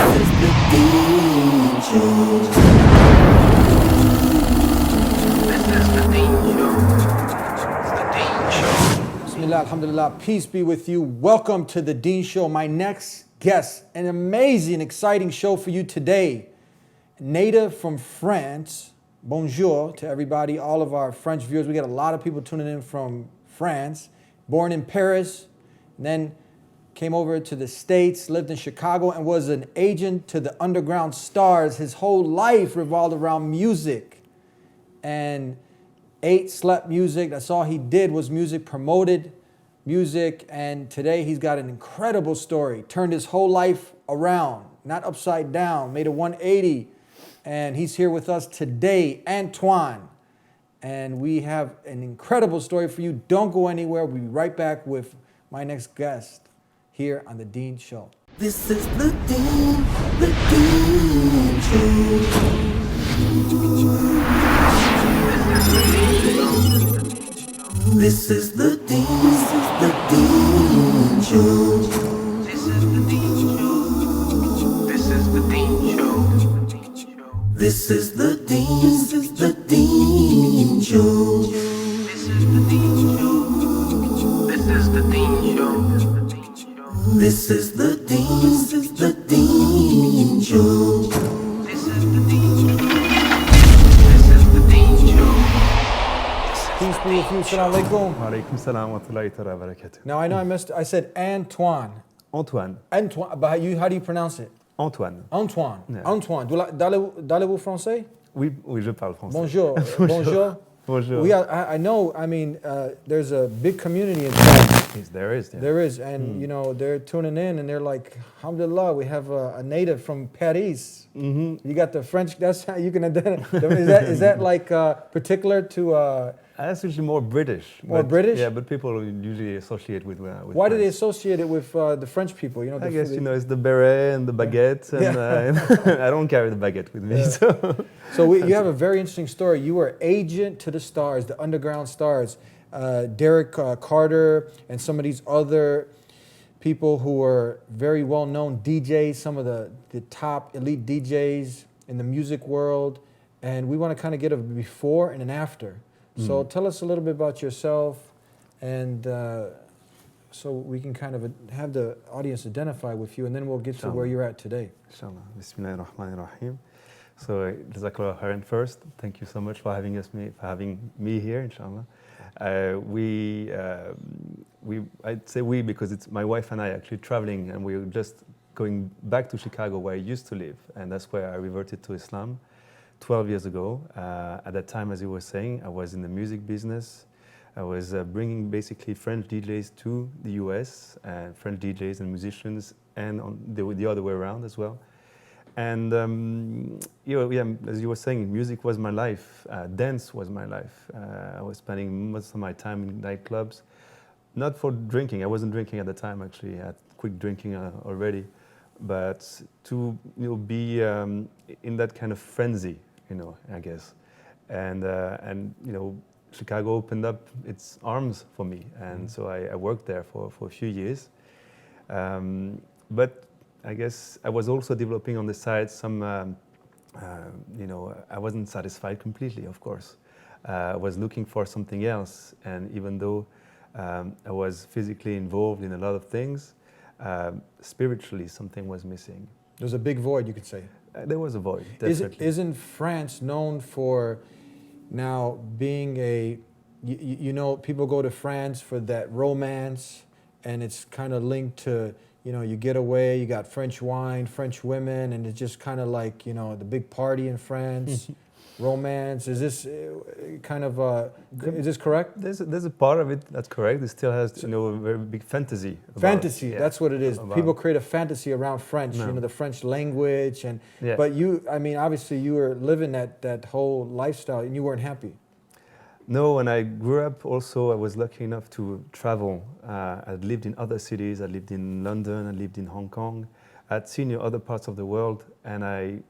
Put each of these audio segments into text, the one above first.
Bismillah, alhamdulillah, peace be with you. Welcome to The Deen Show. My next guest, an amazing, exciting show for you today. Native from France. Bonjour to everybody, all of our French viewers. We got a lot of people tuning in from France. Born in Paris, and then came over to the States, lived in Chicago, and was an agent to the underground stars. His whole life revolved around music. And ate, slept music. That's all he did was music, promoted music. And today he's got an incredible story. Turned his whole life around, not upside down, made a 180. And he's here with us today, Antoine. And we have an incredible story for you. Don't go anywhere. We'll be right back with my next guest here on The Deen Show. This is the Deen Show. This is the Deen Show. This is the Deen Show. This is the Deen Show. This is the Deen Show. This is the Deen Show. This is the Deen Show. This is the Deen Show. This is the Deen Show. Peace be with you. Assalamu alaikum. Alaikum salam wa rahmatullahi wa barakatuh. Now I know I said Antoine. Antoine. Antoine, but how do you pronounce it? Antoine. Antoine. Yeah. Antoine. Parlez-vous français? Oui, je parle français. Bonjour. Bonjour. Bonjour. We are, I know, I mean, there's a big community in France. Yes, there is. Yeah. There is, and you know, they're tuning in and they're like, alhamdulillah, we have a native from Paris. You got the French, that's how you can identify. Is that like particular to... That's usually more British. More British? Yeah, but people usually associate with Why do they associate it with the French people? You know, I guess, it's the beret and the baguette, and I don't carry the baguette with me. Yeah. So you have a very interesting story. You were agent to the stars, the underground stars, Derek Carter and some of these other people who were very well-known DJs, some of the top elite DJs in the music world. And we want to kind of get a before and an after. So tell us a little bit about yourself, and so we can kind of have the audience identify with you, and then we'll get to where you're at today. Inshallah. Bismillahirrahmanirrahim. So, Jazakallah khairan first. Thank you so much for having me here, inshallah. I'd say we because it's my wife and I actually traveling, and we were just going back to Chicago where I used to live, and that's where I reverted to Islam 12 years ago. At that time, as you were saying, I was in the music business. I was bringing basically French DJs to the US, and French DJs and musicians, and the other way around as well. And as you were saying, music was my life. Dance was my life. I was spending most of my time in nightclubs, not for drinking. I wasn't drinking at the time, actually. I had quit drinking already. But to be in that kind of frenzy, I guess, and Chicago opened up its arms for me, and so I worked there for a few years. But I guess I was also developing on the side some, I wasn't satisfied completely, of course. I was looking for something else, and even though I was physically involved in a lot of things, spiritually something was missing. There's a big void, you could say. There was a void, definitely. Isn't France known for now being people go to France for that romance, and it's kind of linked to, you get away, you got French wine, French women, and it's just kind of like, the big party in France. Romance, is this is this correct? There's a part of it that's correct. It still has a very big fantasy. Fantasy, that's what it is. People create a fantasy around French, the French language, and but you, obviously you were living that whole lifestyle, and you weren't happy. No, when I grew up, also I was lucky enough to travel. I lived in other cities. I lived in London. I lived in Hong Kong. I'd seen other parts of the world, and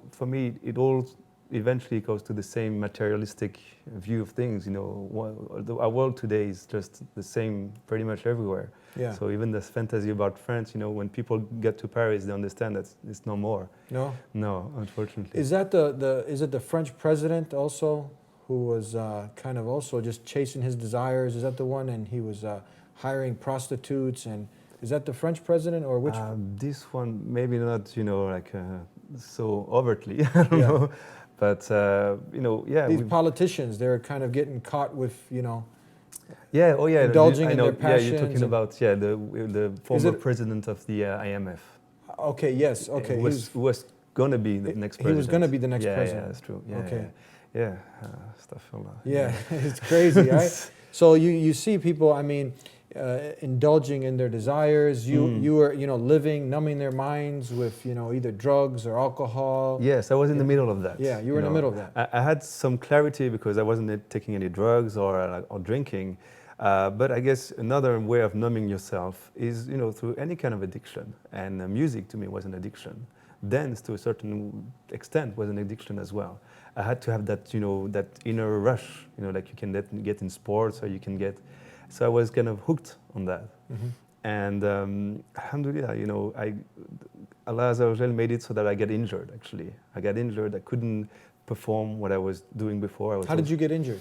for me, it all eventually goes to the same materialistic view of things. You know, our world today is just the same pretty much everywhere. Yeah. So even this fantasy about France, you know, when people get to Paris, they understand that it's no more. No? No, unfortunately. Is that is it the French president also who was kind of also just chasing his desires? Is that the one? And he was hiring prostitutes, and is that the French president or which? This one, maybe not, you know, like so overtly, I don't Yeah. know. But, you know, yeah. These politicians, they're kind of getting caught with, you know, Yeah, oh yeah. indulging I in know, their passions. Yeah, you're talking and- about, yeah, the former it- president of the IMF. Okay, yes, okay. Who was going to be the next president. He was going to be the next yeah, president. Yeah, that's true. Yeah, Okay. Yeah, astaghfirullah. Yeah, it's crazy, right? So you see people, I mean, indulging in their desires. You were, you know, living, numbing their minds with, you know, either drugs or alcohol. Yes, I was in the middle of that. Yeah, you were in the middle of that. I had some clarity because I wasn't taking any drugs or drinking. But I guess another way of numbing yourself is, you know, through any kind of addiction. And music to me was an addiction. Dance to a certain extent was an addiction as well. I had to have that, you know, that inner rush, you know, like you can get in sports or you can get. So I was kind of hooked on that. Mm-hmm. And alhamdulillah, you know, Allah Azza wa Jal made it so that I get injured, actually. I got injured. I couldn't perform what I was doing before. How did you get injured?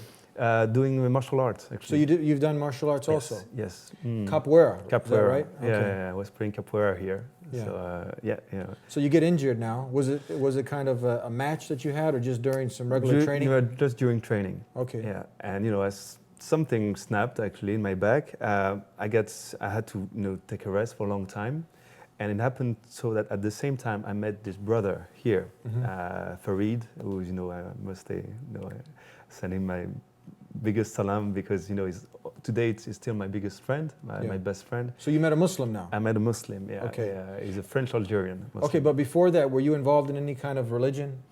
Doing martial arts, actually. So you've done martial arts also? Yes. Capoeira? Is that right? Yeah, I was playing capoeira here. Yeah. So, So you get injured now. Was it kind of a match that you had or just during some regular training? Just during training. Okay. Yeah, and you know, as something snapped actually in my back, I had to, you know, take a rest for a long time. And it happened so that at the same time I met this brother here, Farid, who, you know, I must say, you know, send him my biggest salam because, you know, to date he's still my biggest friend, my best friend. So you met a Muslim now? I met a Muslim, yeah. Okay. Yeah, he's a French-Algerian Muslim. Okay, but before that, were you involved in any kind of religion?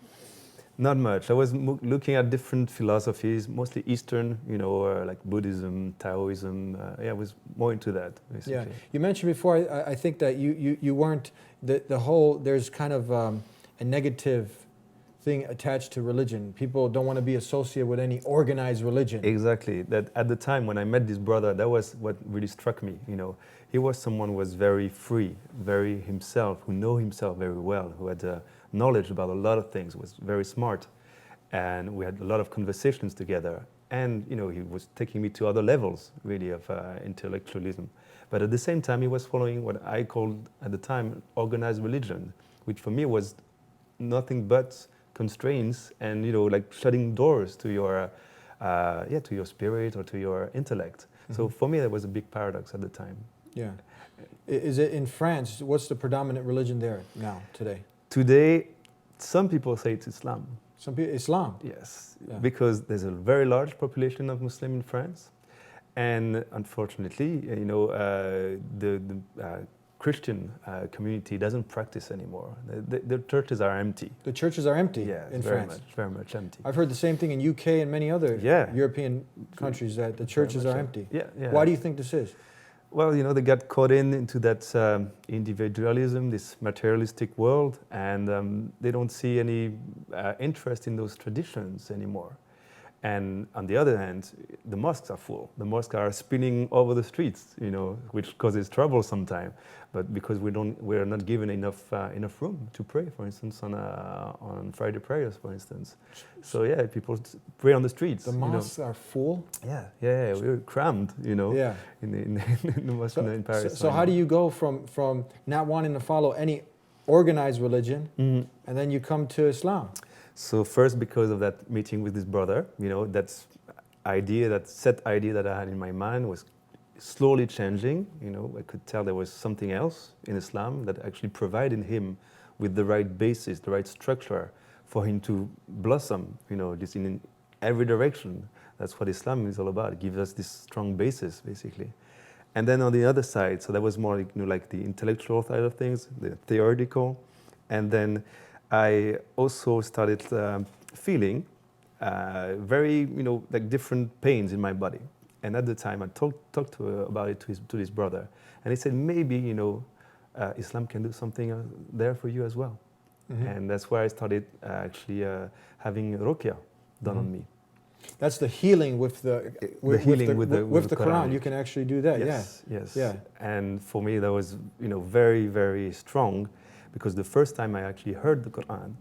Not much. I was looking at different philosophies, mostly Eastern, you know, like Buddhism, Taoism. I was more into that, basically. Yeah. You mentioned before, I think that you weren't, the whole, there's kind of a negative thing attached to religion. People don't want to be associated with any organized religion. Exactly. That at the time when I met this brother, that was what really struck me. You know, he was someone who was very free, very himself, who knew himself very well, who had knowledge about a lot of things, was very smart, and we had a lot of conversations together. And you know, he was taking me to other levels, really, of intellectualism. But at the same time, he was following what I called at the time organized religion, which for me was nothing but constraints and, you know, like shutting doors to your to your spirit or to your intellect. So for me that was a big paradox at the time. Yeah. Is it in France, what's the predominant religion there now, today? Today some people say it's Islam. Some people, Islam? Yes, Yeah. because there's a very large population of Muslim in France, and unfortunately, you know, the Christian community doesn't practice anymore. The churches are empty. The churches are empty in very France. very much empty. I've heard the same thing in UK and many other European countries that the churches are empty. Yeah, yeah. Why do you think this is? Well, you know, they got caught into that individualism, this materialistic world, and they don't see any interest in those traditions anymore. And on the other hand, the mosques are full. The mosques are spinning over the streets, you know, which causes trouble sometimes. But because we're not given enough room to pray, for instance, on Friday prayers, for instance. So yeah, people pray on the streets. The mosques are full. Yeah, we're crammed, you know. Yeah. In the mosque in Paris. So how do you go from not wanting to follow any organized religion, and then you come to Islam? So first, because of that meeting with this brother, you know, that set idea that I had in my mind was slowly changing. You know, I could tell there was something else in Islam that actually provided him with the right basis, the right structure for him to blossom, you know, just in every direction. That's what Islam is all about. It gives us this strong basis, basically. And then on the other side, so that was more like, you know, like the intellectual side of things, the theoretical, and then I also started feeling very, you know, like different pains in my body. And at the time, I talked about it to his brother, and he said maybe, you know, Islam can do something there for you as well. And that's where I started actually having ruqya done on me. That's the healing with the with the Quran. Quranic. You can actually do that. Yes, yes. Yeah. And for me, that was very, very strong, because the first time I actually heard the Quran,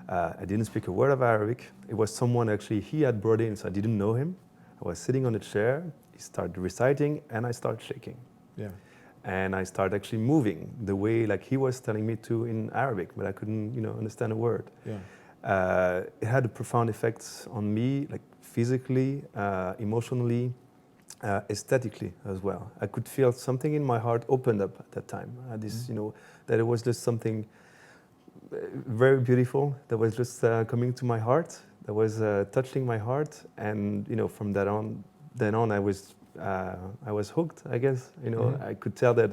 I didn't speak a word of Arabic. It was someone actually he had brought in, so I didn't know him. I was sitting on a chair. He started reciting, and I started shaking. Yeah. And I started actually moving the way like he was telling me to in Arabic, but I couldn't understand a word. Yeah. It had a profound effect on me, like physically, emotionally, aesthetically as well. I could feel something in my heart opened up at that time. This, that it was just something very beautiful that was just coming to my heart, that was touching my heart, and from then on, I was hooked. I guess I could tell that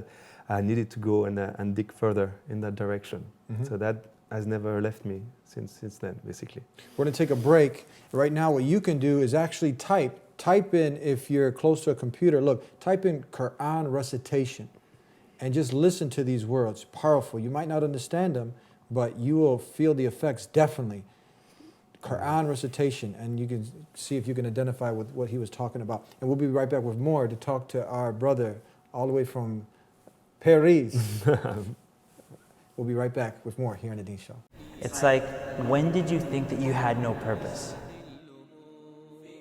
I needed to go and dig further in that direction. So that has never left me since then, basically. We're going to take a break. Right now, what you can do is actually type in, if you're close to a computer, type in Quran recitation and just listen to these words. Powerful. You might not understand them, but you will feel the effects definitely. Quran recitation, and you can see if you can identify with what he was talking about. And we'll be right back with more to talk to our brother all the way from Paris. We'll be right back with more here on The Deen Show. It's like, when did you think that you had no purpose?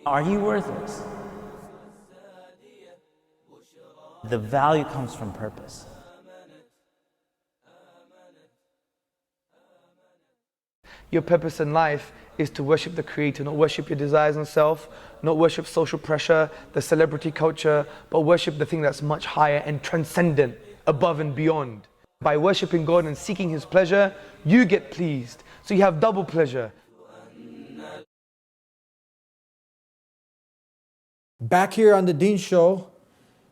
Are you worthless? The value comes from purpose. Your purpose in life is to worship the Creator, not worship your desires and self, not worship social pressure, the celebrity culture, but worship the thing that's much higher and transcendent, above and beyond. By worshiping God and seeking His pleasure, you get pleased. So you have double pleasure. Back here on The Deen Show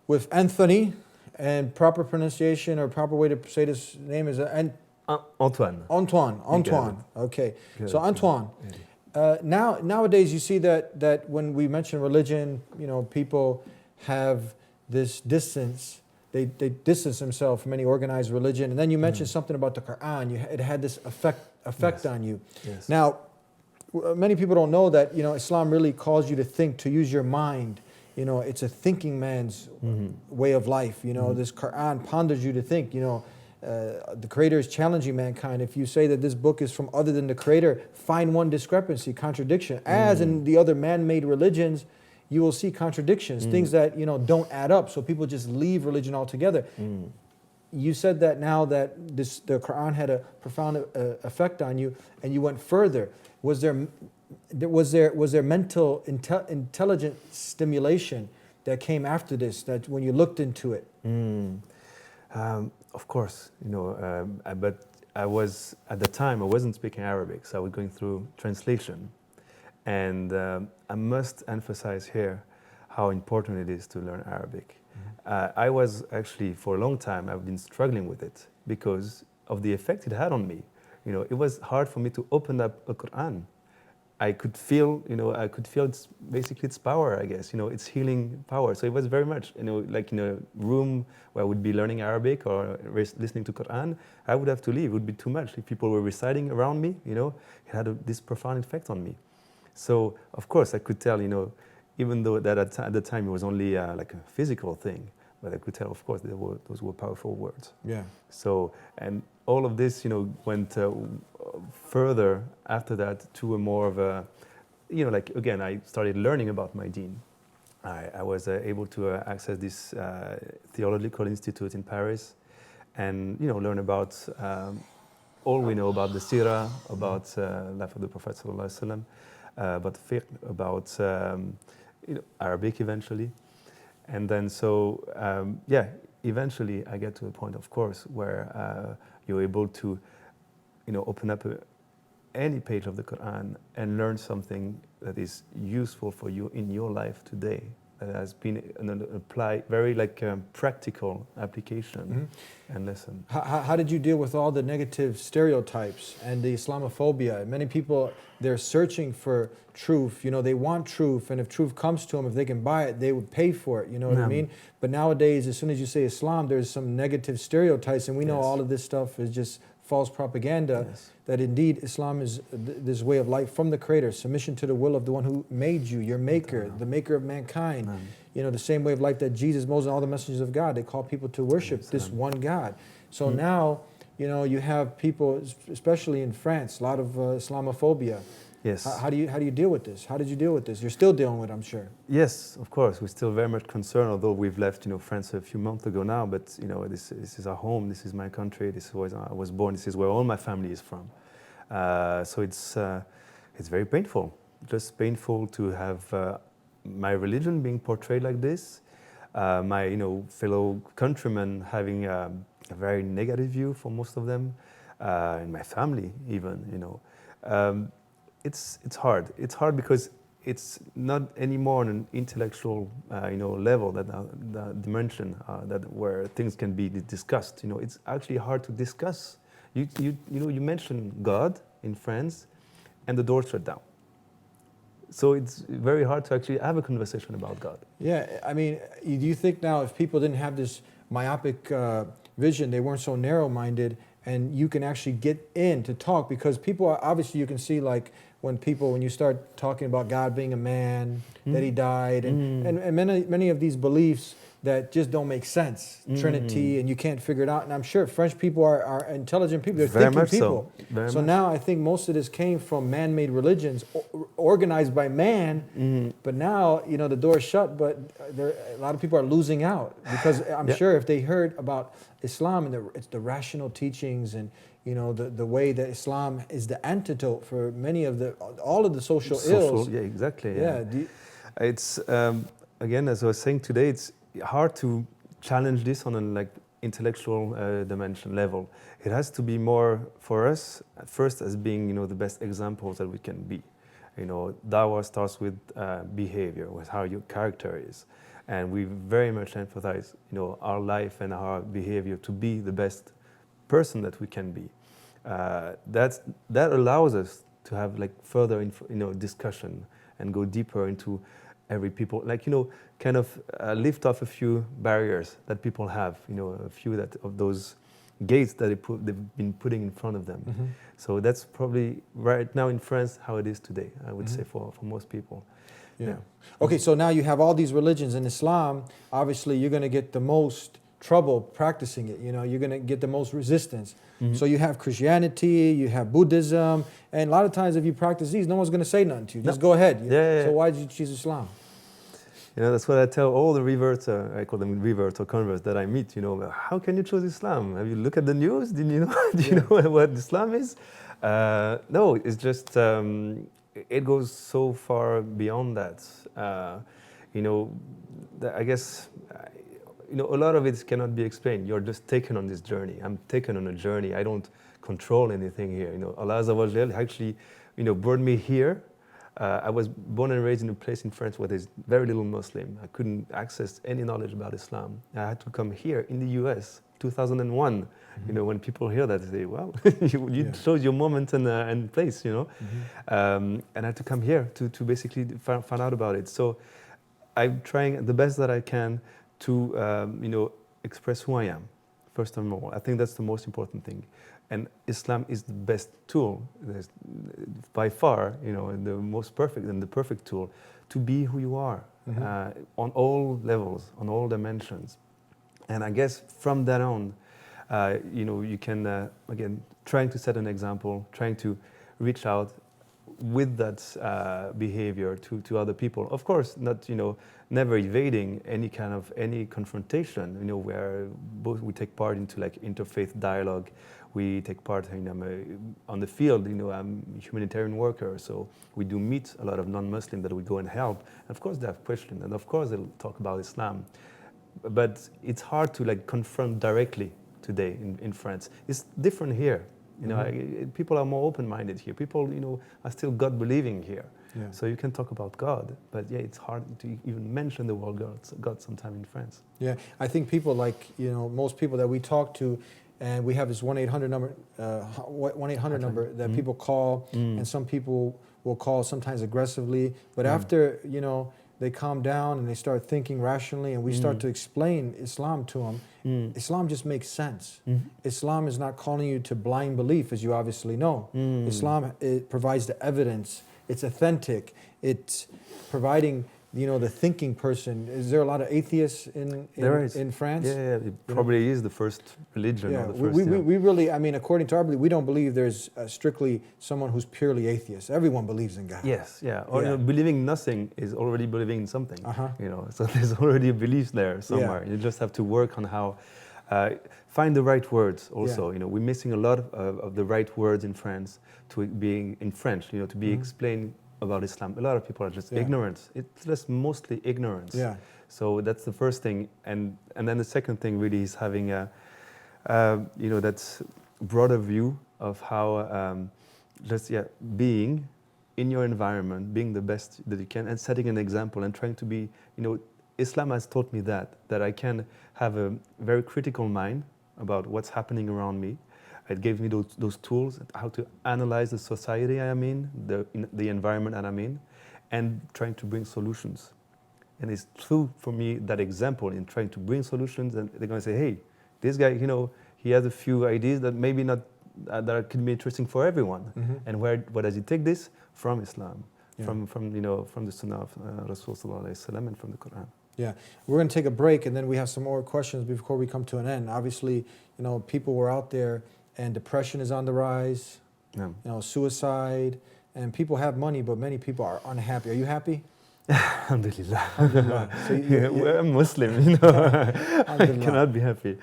with Anthony, and proper pronunciation or proper way to say this name is Antoine. Antoine. Okay. So Antoine, nowadays you see that when we mention religion, people have this distance. They distance themselves from any organized religion. And then you mentioned something about the Quran. It had this effect on you. Yes. Now, many people don't know that Islam really calls you to think, to use your mind. It's a thinking man's way of life. This Quran ponders you to think. The Creator is challenging mankind. If you say that this book is from other than the Creator, find one discrepancy, contradiction. As in the other man-made religions, you will see contradictions, things that don't add up. So people just leave religion altogether. You said that now that the Quran had a profound effect on you, and you went further. Was there mental intelligent stimulation that came after this? That when you looked into it. Of course, but I was, at the time, I wasn't speaking Arabic, so I was going through translation. And I must emphasize here how important it is to learn Arabic. I was actually, for a long time, I've been struggling with it because of the effect it had on me. It was hard for me to open up a Quran. I could feel, its power, I guess, its healing power. So it was very much, like in a room where I would be learning Arabic or listening to Quran, I would have to leave. It would be too much. If people were reciting around me, it had this profound effect on me. So, of course, I could tell, even though that at the time it was only like a physical thing, but I could tell, of course, those were powerful words. Yeah. So, and all of this, went further after that to a more of a, again, I started learning about my deen. I was able to access this theological institute in Paris and, learn about all we know about the seerah, about life of the Prophet sallallahu alaihi wasallam, about fiqh, about Arabic eventually. And then eventually I get to a point, of course, where you're able to, open up any page of the Quran and learn something that is useful for you in your life today. That has been applied, very practical application and lesson. How did you deal with all the negative stereotypes and the Islamophobia? Many people, they're searching for truth. They want truth, and if truth comes to them, if they can buy it, they would pay for it. You know what I mean? But nowadays, as soon as you say Islam, there's some negative stereotypes, and we know all of this stuff is just false propaganda Yes. that indeed Islam is this way of life from the Creator, submission to the will of the one who made you, your maker, the maker of mankind. You know, the same way of life that Jesus, Moses, and all the messengers of God, they call people to worship this one God. So now, you know, you have people, especially in France, a lot of Islamophobia. Yes. How do you deal with this? How did you deal with this? You're still dealing with it, I'm sure. Yes, of course. We're still very much concerned, although we've left, you know, France a few months ago now. But you know, this is our home. This is my country. This is where I was born. This is where all my family is from. So it's very painful. Just painful to have my religion being portrayed like this. My fellow countrymen having a very negative view for most of them, in my family even. It's hard. It's hard because it's not anymore on an intellectual level, that the dimension that where things can be discussed. It's actually hard to discuss. You mention God in France, and the door's shut down. So it's very hard to actually have a conversation about God. Yeah, I mean, do you think now if people didn't have this myopic vision, they weren't so narrow-minded, and you can actually get in to talk, because people are, obviously you can see, like when you start talking about God being a man, that he died, and many of these beliefs that just don't make sense, Trinity, and you can't figure it out. And I'm sure French people are intelligent people, they're Very thinking much people. so. Very So much. now I think most of this came from man-made religions, organized by man, but now, the door is shut, but a lot of people are losing out, because I'm sure if they heard about Islam and it's the rational teachings, and the way that Islam is the antidote for many of all of the social ills. Yeah, exactly. Yeah. It's again, as I was saying today, it's hard to challenge this on an intellectual dimension level. It has to be more for us at first as being the best examples that we can be. Dawah starts with behavior, with how your character is, and we very much emphasize our life and our behavior to be the best person that we can be. That allows us to have further discussion and go deeper into every people, kind of lift off a few barriers that people have, a few of those gates that they've been putting in front of them. So that's probably right now in France how it is today, I would say, for most people. Yeah. Okay, so now you have all these religions. In Islam, obviously you're going to get the most trouble practicing it. You're going to get the most resistance. So you have Christianity, you have Buddhism, and a lot of times if you practice these, no one's going to say nothing to you. Just go ahead. So why did you choose Islam? That's what I tell all the reverts, I call them reverts or converts that I meet. How can you choose Islam? Have you looked at the news? Did you know? Do you know what Islam is? No, it's just it goes so far beyond that. I guess a lot of it cannot be explained. You're just taken on this journey. I'm taken on a journey. I don't control anything here. Allah Azza wa Jal actually, brought me here. I was born and raised in a place in France where there's very little Muslim. I couldn't access any knowledge about Islam. I had to come here in the US, 2001. When people hear that, they say, well, you chose your moment and place, and I had to come here to basically find out about it. So I'm trying the best that I can to, express who I am, first and all. I think that's the most important thing. And Islam is the best tool, by far, the most perfect and the perfect tool to be who you are on all levels, on all dimensions. And I guess from that on, you can, again, trying to set an example, trying to reach out with that behavior to other people. Of course, not, never evading any confrontation, where both we take part into interfaith dialogue. We take part on the field. I'm a humanitarian worker, so we do meet a lot of non-Muslims that we go and help. And of course, they have questions, and of course, they'll talk about Islam. But it's hard to confront directly today in France. It's different here. People are more open-minded here. People, are still God-believing here. Yeah. So you can talk about God, but it's hard to even mention the word God sometime in France. Yeah, I think people most people that we talk to, and we have this 1-800 number, 1-800 number that people call, and some people will call sometimes aggressively. But after they calm down and they start thinking rationally, and we start to explain Islam to them, Islam just makes sense. Islam is not calling you to blind belief, as you obviously know. Islam, it provides the evidence. It's authentic. It's providing, the thinking person. Is there a lot of atheists in France? Yeah, it probably is the first religion. Yeah, or the first, we really, according to our belief, we don't believe there's strictly someone who's purely atheist. Everyone believes in God. Yes, yeah. Or believing nothing is already believing in something. So there's already a belief there somewhere. You just have to work on how find the right words. Also, we're missing a lot of the right words in France to being in French. To be explained about Islam. A lot of people are just ignorant. It's just mostly ignorance. Yeah. So that's the first thing, and then the second thing really is having a that broader view of how being in your environment, being the best that you can, and setting an example and trying to be, Islam has taught me that I can have a very critical mind about what's happening around me. It gave me those tools, how to analyze the society I am in, the environment that I'm in, and trying to bring solutions. And it's true for me, that example in trying to bring solutions, and they're going to say, hey, this guy, he has a few ideas that maybe not, that could be interesting for everyone. And where does he take this? From Islam, from the Sunnah of Rasul Sallallahu Alaihi Wasallam, and from the Quran. Yeah, we're going to take a break, and then we have some more questions before we come to an end. Obviously, people were out there, and depression is on the rise, suicide, and people have money, but many people are unhappy. Are you happy? Alhamdulillah. Alhamdulillah. So we're Muslim, I cannot be happy.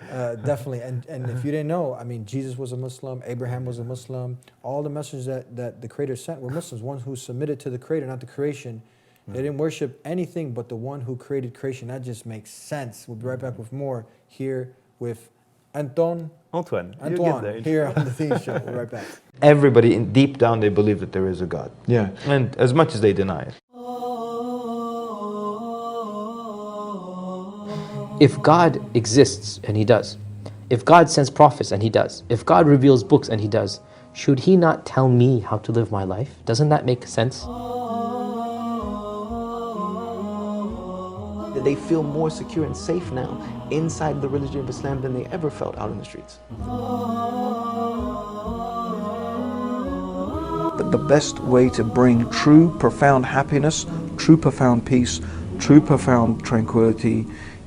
Definitely, and if you didn't know, Jesus was a Muslim, Abraham was a Muslim, all the messengers that the Creator sent were Muslims, ones who submitted to the Creator, not the creation. They didn't worship anything but the one who created creation. That just makes sense. We'll be right back with more here with Antoine here on the TheDeenShow. We'll be right back. Everybody, deep down, they believe that there is a God. Yeah. And as much as they deny it. If God exists, and He does, if God sends prophets, and He does, if God reveals books, and He does, should He not tell me how to live my life? Doesn't that make sense? They feel more secure and safe now inside the religion of Islam than they ever felt out in the streets. The best way to bring true, profound happiness, true, profound peace, true, profound tranquility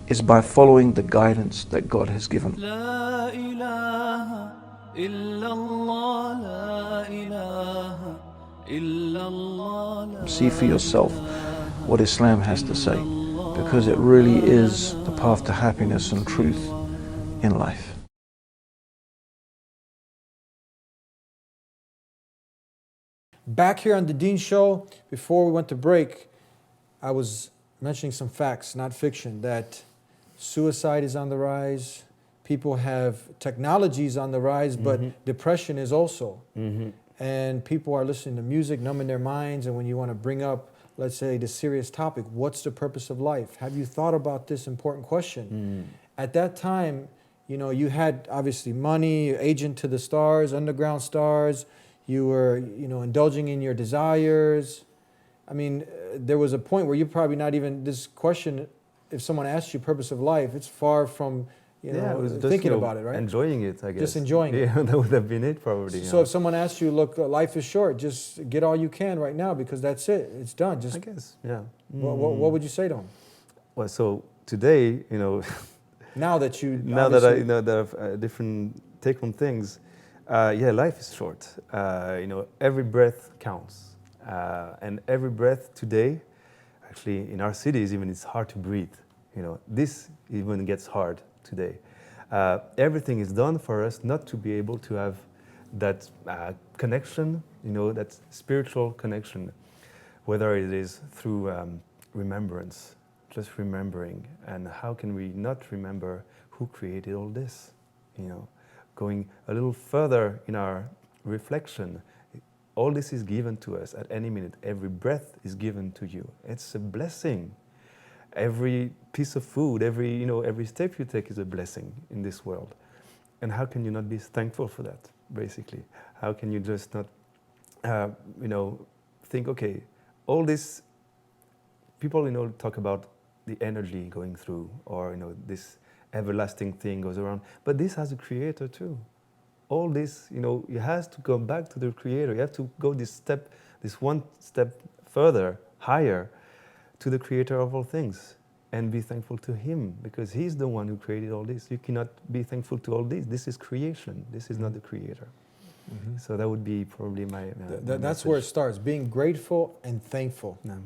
is by following the guidance that God has given. La ilaha illallah, la ilaha illallah. See for yourself what Islam has to say, because it really is the path to happiness and truth in life. Back here on the Deen Show, before we went to break, I was mentioning some facts, not fiction, that suicide is on the rise, people have technologies on the rise, but depression is also. And people are listening to music, numbing their minds, and when you want to bring up, let's say, the serious topic, what's the purpose of life? Have you thought about this important question? At that time, you had obviously money, agent to the stars, underground stars, you were, indulging in your desires. There was a point where you're probably not even, this question, if someone asks you purpose of life, it's far from, it was just, thinking about it, right? Enjoying it, I guess. Just enjoying it. Yeah, that would have been it probably. So if someone asks you, look, life is short, just get all you can right now because that's it. It's done. Just, I guess, yeah. What would you say to them? Well, so today, now that I have a different take on things, life is short. Every breath counts. And every breath today, actually in our cities even, it's hard to breathe. This even gets hard today. Everything is done for us not to be able to have that connection, that spiritual connection, whether it is through remembrance, just remembering. And how can we not remember who created all this? Going a little further in our reflection, all this is given to us at any minute. Every breath is given to you. It's a blessing. Every piece of food, every step you take is a blessing in this world. And how can you not be thankful for that, basically? How can you just not, think, okay, all this people, talk about the energy going through, or, this everlasting thing goes around. But this has a creator too. All this, you has to go back to the creator. You have to go this one step further, higher, to the creator of all things, and be thankful to him, because he's the one who created all this. You cannot be thankful to all this. This is creation. This is not the creator. Mm-hmm. So that would be probably my that's where it starts, being grateful and thankful. And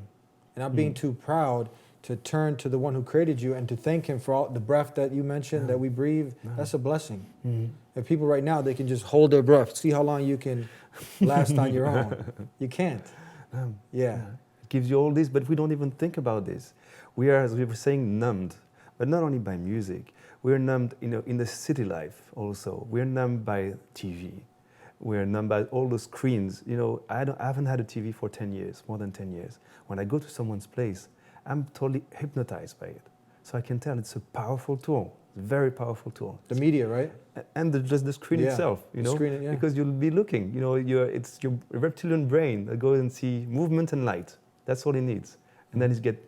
not being too proud to turn to the one who created you and to thank him for all the breath that you mentioned that we breathe. That's a blessing. If people right now, they can just hold their breath, see how long you can last on your own. You can't. It gives you all this, but we don't even think about this. We are, as we were saying, numbed, but not only by music. We're numbed, in the city life also. We're numbed by TV. We're numbed by all the screens. I haven't had a TV for 10 years, more than 10 years. When I go to someone's place, I'm totally hypnotized by it. So I can tell it's a powerful tool, a very powerful tool. The media, right? And just the screen itself, Screen, because you'll be looking, it's your reptilian brain that goes and see movement and light. That's all it needs. And then it get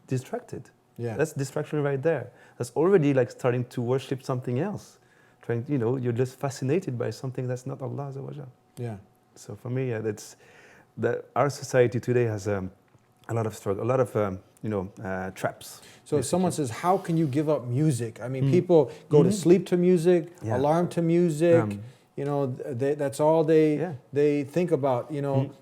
distracted. That's distraction right there. That's already like starting to worship something else. Trying, you're just fascinated by something that's not Allah Azza wa Jal. So for me, that's our society today has a lot of struggle, a lot of traps. So if someone says, how can you give up music? I mean, people go to sleep to music, alarm to music. That's all they think about.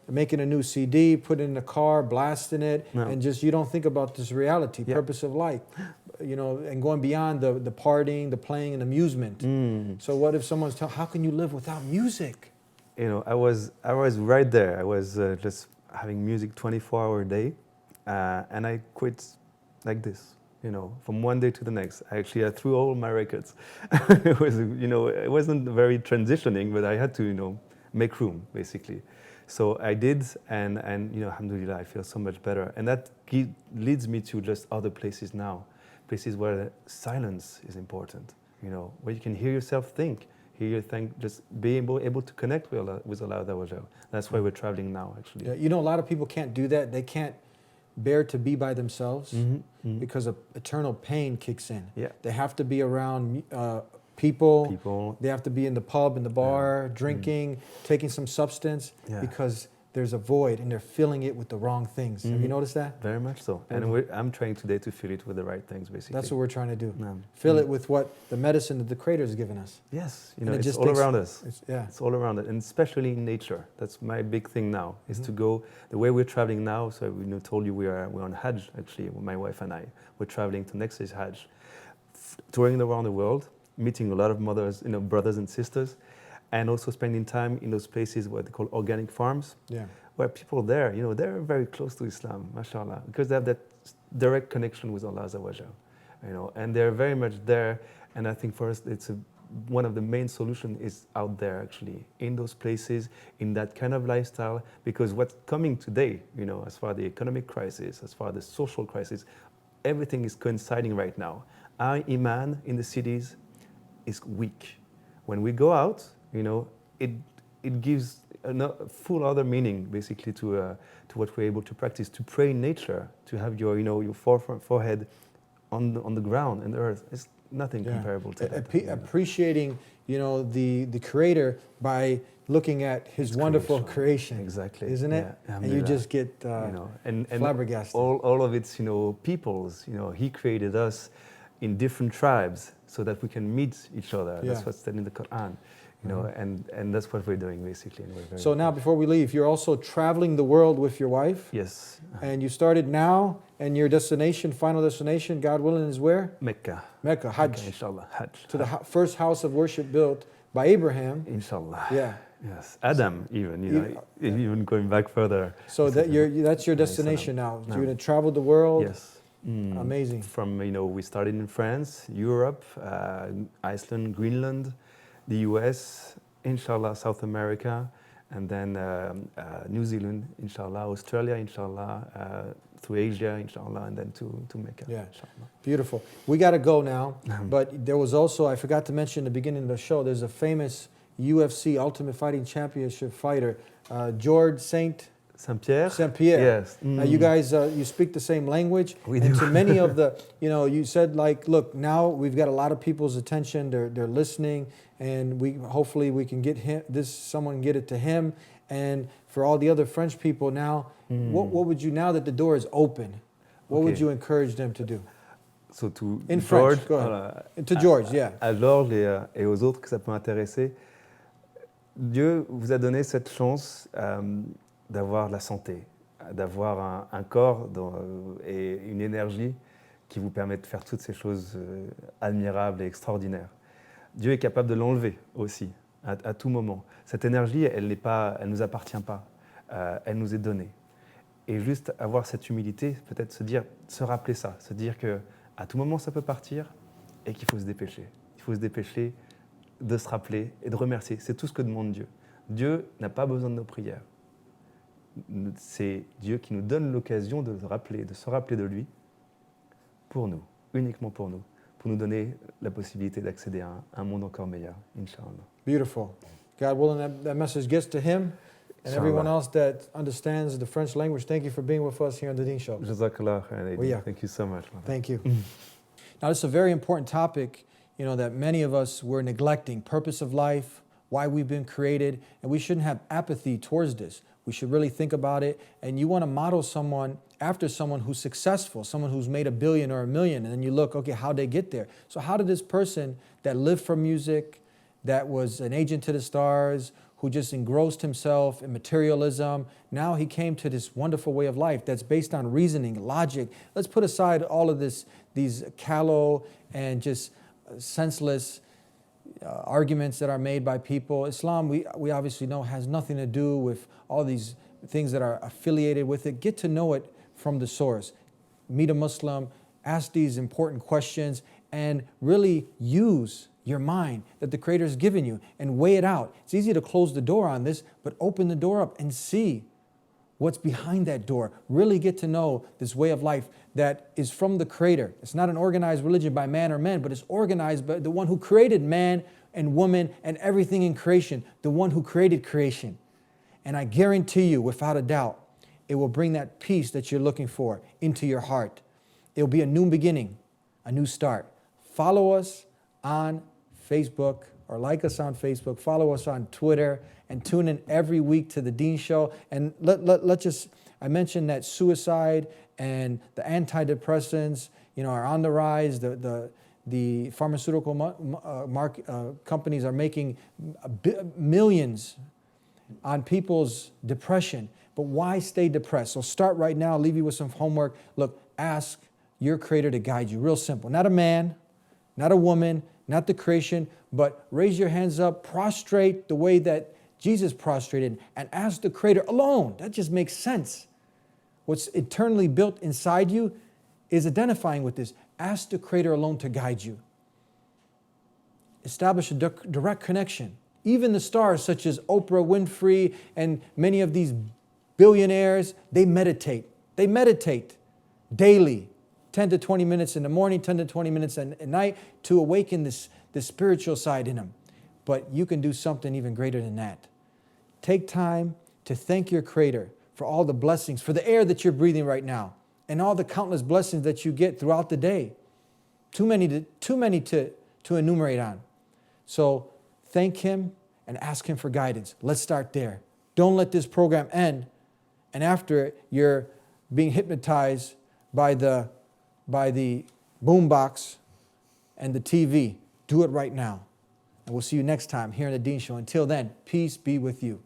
Making a new CD, put it in the car, blasting it, and just you don't think about this reality, purpose of life. And going beyond the partying, the playing, and amusement. So what if someone's how can you live without music? I was right there. I was just having music 24-hour a day, and I quit like this. From one day to the next. I threw all my records. It was, it wasn't very transitioning, but I had to, make room basically. So I did, and alhamdulillah, I feel so much better. And that leads me to just other places now. Places where silence is important, where you can hear yourself think, just be able to connect with Allah Azza wa Jal. That's why we're traveling now, actually. Yeah, a lot of people can't do that. They can't bear to be by themselves because of eternal pain kicks in. They have to be around people. They have to be in the pub, in the bar, drinking, taking some substance because there's a void and they're filling it with the wrong things. Have you noticed that? Very much so. And I'm trying today to fill it with the right things, basically. That's what we're trying to do. Fill it with what the medicine that the Creator has given us. Yes, it's all around us. It's all around us, and especially in nature. That's my big thing now, is to go the way we're traveling now. So we told you we're on Hajj, actually, my wife and I. We're traveling to next year's Hajj, touring around the world, meeting a lot of mothers, brothers and sisters, and also spending time in those places what they call organic farms, where people there, they're very close to Islam, mashallah, because they have that direct connection with Allah Azza wa Jal, and they're very much there. And I think for us, it's one of the main solutions is out there, actually, in those places, in that kind of lifestyle, because what's coming today, as far as the economic crisis, as far as the social crisis, everything is coinciding right now. Our iman in the cities is weak. When we go out, it gives a full other meaning, basically, to what we're able to practice, to pray in nature, to have your forehead on the ground and the earth. It's nothing comparable to that. Appreciating, the Creator by looking at His wonderful creation. Exactly. Isn't it? And you just get and flabbergasted. All of its, peoples, He created us in different tribes so that we can meet each other. That's what's said in the Quran. And that's what we're doing, basically. And we're very so now, before we leave, you're also traveling the world with your wife. Yes. And you started now, and your final destination, God willing, is where? Mecca, Hajj. Mecca, inshallah, Hajj. To the first house of worship built by Abraham. Inshallah. Yeah. Yes. Adam, even, even going back further. So that's your destination now. You're going to travel the world. Yes. Amazing. From, we started in France, Europe, Iceland, Greenland, the US, inshallah, South America, and then New Zealand, inshallah, Australia, inshallah, through Asia, inshallah, and then to Mecca. Yeah, inshallah. Beautiful. We got to go now, but there was also, I forgot to mention at the beginning of the show, there's a famous UFC Ultimate Fighting Championship fighter, Georges St-Pierre? St-Pierre. Yes. Now you guys, you speak the same language. We and do. to many of the, you said like, look, now we've got a lot of people's attention. They're listening, and hopefully we can get someone get it to him. And for all the other French people now, what would you, now that the door is open, what would you encourage them to do? So to In George, French, go ahead. To George, yeah. À Georges et aux autres que ça peut intéresser, Dieu vous a donné cette chance d'avoir la santé, d'avoir un corps et une énergie qui vous permet de faire toutes ces choses admirables et extraordinaires. Dieu est capable de l'enlever aussi, à tout moment. Cette énergie, elle ne nous appartient pas, elle nous est donnée. Et juste avoir cette humilité, peut-être se rappeler ça, se dire qu'à tout moment ça peut partir et qu'il faut se dépêcher. Il faut se dépêcher de se rappeler et de remercier. C'est tout ce que demande Dieu. Dieu n'a pas besoin de nos prières. C'est Dieu qui nous donne l'occasion de se rappeler de lui pour nous, uniquement pour nous donner la possibilité d'accéder à un monde encore meilleur, Inch'Allah. Beautiful. God willing, that message gets to him and everyone else that understands the French language. Thank you for being with us here on the Deen Show. Jazakallah khairan. Well, yeah. Thank you so much. Thank you. Now, this is a very important topic, that many of us were neglecting. Purpose of life, why we've been created, and we shouldn't have apathy towards this. We should really think about it, and you want to model someone after someone who's successful, someone who's made $1 billion or $1 million, and then you look, okay, how'd they get there? So how did this person that lived for music, that was an agent to the stars, who just engrossed himself in materialism, now he came to this wonderful way of life that's based on reasoning, logic. Let's put aside all of these callow and just senseless arguments that are made by people. Islam, we obviously know, has nothing to do with all these things that are affiliated with it. Get to know it from the source. Meet a Muslim, ask these important questions, and really use your mind that the Creator has given you and weigh it out. It's easy to close the door on this, but open the door up and see what's behind that door. Really get to know this way of life that is from the Creator. It's not an organized religion by man or men, but it's organized by the one who created man and woman and everything in creation, the one who created creation. And I guarantee you, without a doubt, it will bring that peace that you're looking for into your heart. It'll be a new beginning, a new start. Follow us on Facebook, or like us on Facebook, follow us on Twitter, and tune in every week to The Deen Show. And let's just, I mentioned that suicide and the antidepressants, are on the rise. The pharmaceutical companies are making millions on people's depression. But why stay depressed? So start right now, I'll leave you with some homework. Look, ask your Creator to guide you. Real simple. Not a man, not a woman, not the creation, but raise your hands up, prostrate the way that Jesus prostrated, and ask the Creator alone. That just makes sense. What's eternally built inside you is identifying with this. Ask the Creator alone to guide you. Establish a direct connection. Even the stars such as Oprah Winfrey and many of these billionaires, they meditate. They meditate daily. 10 to 20 minutes in the morning, 10 to 20 minutes at night to awaken this spiritual side in them. But you can do something even greater than that. Take time to thank your Creator for all the blessings, for the air that you're breathing right now, and all the countless blessings that you get throughout the day. Too many to enumerate on. So thank Him and ask Him for guidance. Let's start there. Don't let this program end, and after it, you're being hypnotized by the boombox and the TV. Do it right now. And we'll see you next time here on The Deen Show. Until then, peace be with you.